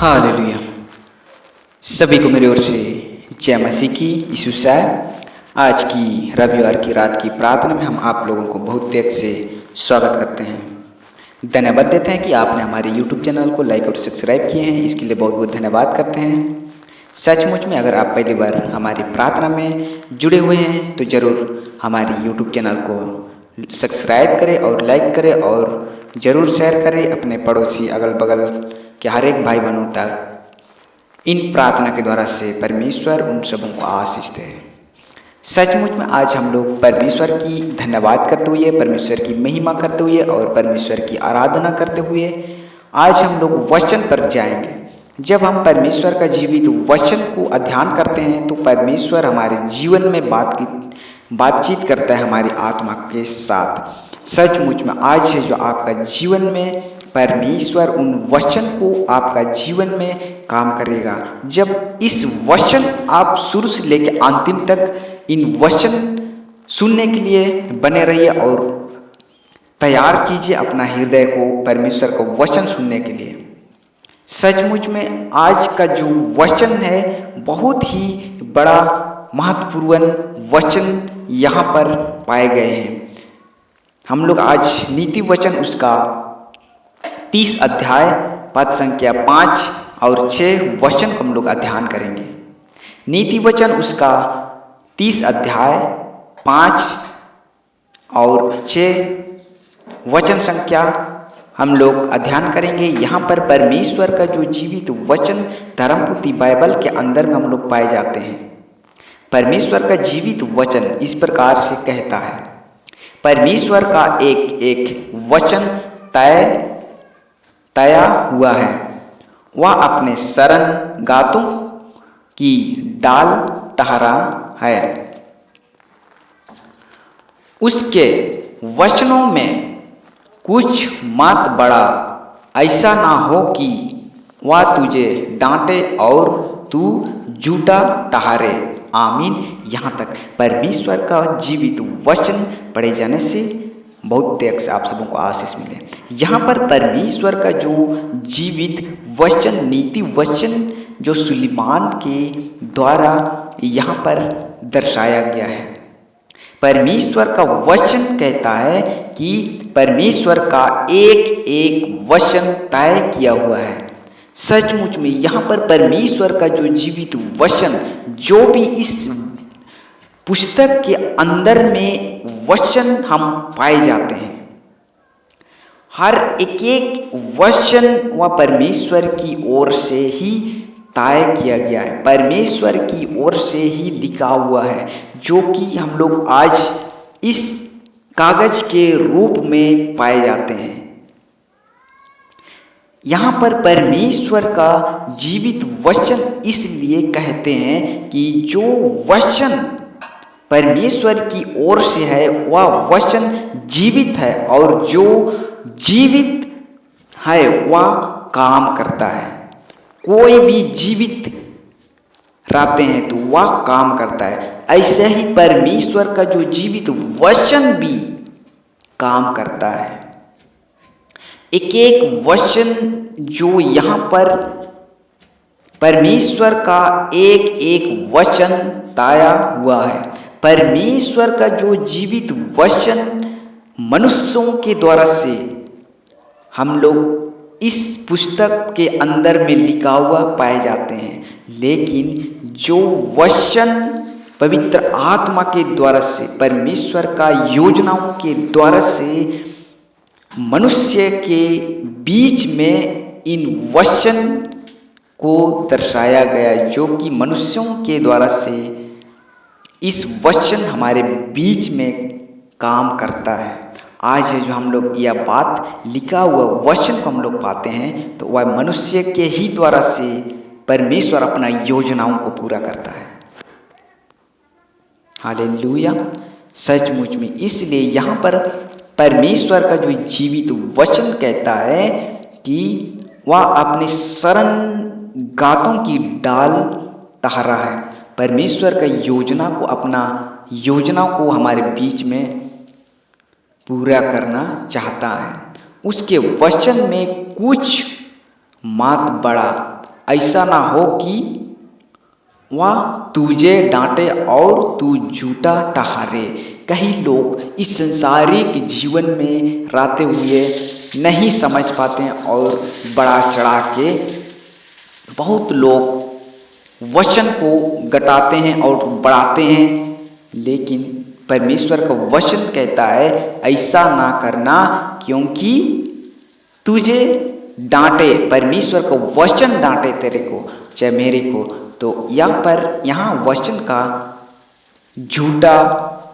Hallelujah. सभी को मेरी ओर से जय मसीह की यीशु साहब। आज की रविवार की रात की प्रार्थना में हम आप लोगों को बहुत त्याग से स्वागत करते हैं। धन्यवाद देते हैं कि आपने हमारे YouTube चैनल को लाइक और सब्सक्राइब किए हैं, इसके लिए बहुत बहुत धन्यवाद करते हैं। सचमुच में अगर आप पहली बार हमारी प्रार्थना में जुड़े हुए हैं तो ज़रूर हमारे YouTube चैनल को सब्सक्राइब करें और लाइक करें और ज़रूर शेयर करें अपने पड़ोसी अगल बगल के हर एक भाई बहनों तक। इन प्रार्थना के द्वारा से परमेश्वर उन सबों को आशीष दे। सचमुच में आज हम लोग परमेश्वर की धन्यवाद करते हुए, परमेश्वर की महिमा करते हुए और परमेश्वर की आराधना करते हुए आज हम लोग वचन पर जाएंगे। जब हम परमेश्वर का जीवित वचन को अध्ययन करते हैं तो परमेश्वर हमारे जीवन में बातचीत करता है हमारी आत्मा के साथ। सचमुच में आज है जो आपका जीवन में परमेश्वर उन वचन को आपका जीवन में काम करेगा। जब इस वचन आप शुरू से लेकर अंतिम तक इन वचन सुनने के लिए बने रहिए और तैयार कीजिए अपना हृदय को परमेश्वर का वचन सुनने के लिए। सचमुच में आज का जो वचन है बहुत ही बड़ा महत्वपूर्ण वचन यहाँ पर पाए गए हैं। हम लोग आज नीति वचन उसका 30 अध्याय पद संख्या 5 और 6 वचन को हम लोग अध्ययन करेंगे। नीति वचन उसका 30 अध्याय 5 और 6 वचन संख्या हम लोग अध्ययन करेंगे। यहाँ पर परमेश्वर का जो जीवित वचन धर्मपुत्री बाइबल के अंदर में हम लोग पाए जाते हैं। परमेश्वर का जीवित वचन इस प्रकार से कहता है, परमेश्वर का एक एक वचन तया हुआ है, वह अपने शरण गातों की डाल टहरा है। उसके वचनों में कुछ मत बड़ा ऐसा ना हो कि वह तुझे डांटे और तू झूठा ठहरे। आमीन। यहाँ तक परमेश्वर का जीवित वचन पढ़े जाने से बहुत त्याग से आप सबों को आशीष मिले। यहाँ पर परमेश्वर का जो जीवित वचन नीति वचन जो सुलेमान के द्वारा यहाँ पर दर्शाया गया है। परमेश्वर का वचन कहता है कि परमेश्वर का एक एक वचन तय किया हुआ है। सचमुच में यहाँ पर परमेश्वर का जो जीवित वचन जो भी इस पुस्तक के अंदर में वचन हम पाए जाते हैं, हर एक एक वचन वह परमेश्वर की ओर से ही तय किया गया है, परमेश्वर की ओर से ही लिखा हुआ है, जो कि हम लोग आज इस कागज के रूप में पाए जाते हैं। यहाँ पर परमेश्वर का जीवित वचन इसलिए कहते हैं कि जो वचन परमेश्वर की ओर से है वह वचन जीवित है और जो जीवित है वह काम करता है। कोई भी जीवित रहते हैं तो वह काम करता है। ऐसे ही परमेश्वर का जो जीवित वचन भी काम करता है। एक एक वचन जो यहाँ पर परमेश्वर का एक एक वचन ताया हुआ है। परमेश्वर का जो जीवित वचन मनुष्यों के द्वारा से हम लोग इस पुस्तक के अंदर में लिखा हुआ पाए जाते हैं, लेकिन जो वचन पवित्र आत्मा के द्वारा से परमेश्वर का योजनाओं के द्वारा से मनुष्य के बीच में इन वचन को दर्शाया गया, जो कि मनुष्यों के द्वारा से इस वचन हमारे बीच में काम करता है। आज है जो हम लोग यह बात लिखा हुआ वचन को हम लोग पाते हैं तो वह मनुष्य के ही द्वारा से परमेश्वर अपना योजनाओं को पूरा करता है। हालेलुया। सचमुच में इसलिए यहाँ पर परमेश्वर का जो जीवित वचन कहता है कि वह अपने शरण गातों की डाल टहरा है। परमेश्वर का योजना को अपना योजना को हमारे बीच में पूरा करना चाहता है। उसके वचन में कुछ मत बड़ा ऐसा ना हो कि वह तुझे डांटे और तू झूठा ठहरे। कई लोग इस संसारिक जीवन में रहते हुए नहीं समझ पाते हैं और बढ़ा चढ़ा के बहुत लोग वचन को घटाते हैं और बढ़ाते हैं, लेकिन परमेश्वर का वचन कहता है ऐसा ना करना, क्योंकि तुझे डांटे, परमेश्वर का वचन डांटे तेरे को चाहे मेरे को, तो यहाँ वचन का झूठा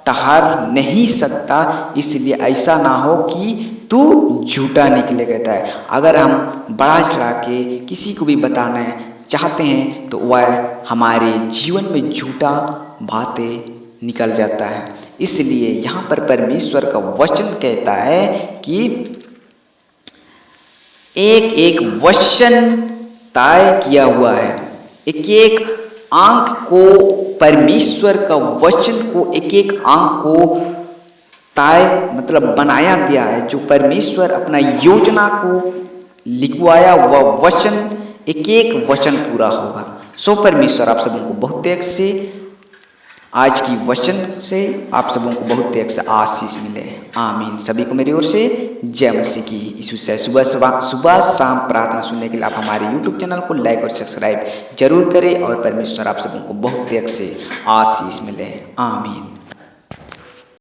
ठहर नहीं सकता। इसलिए ऐसा ना हो कि तू झूठा निकले, कहता है। अगर हम बढ़ा चढ़ा के किसी को भी बताना चाहते हैं तो वह हमारे जीवन में झूठा बातें निकल जाता है। इसलिए यहाँ पर परमेश्वर का वचन कहता है कि एक एक वचन तय किया हुआ है, एक एक अंक को, परमेश्वर का वचन को एक एक अंक को तय मतलब बनाया गया है। जो परमेश्वर अपना योजना को लिखवाया हुआ वचन, एक एक वचन पूरा होगा। सो परमेश्वर आप सबों को बहुत तेज से आज की वचन से आप सबों को बहुत तेज से आशीष मिले। आमीन। सभी को मेरी ओर से जय मसीह की। यीशु से सुबह शाम प्रार्थना सुनने के लिए आप हमारे YouTube चैनल को लाइक और सब्सक्राइब जरूर करें और परमेश्वर आप सबों को बहुत तेज से आशीष मिले। आमीन।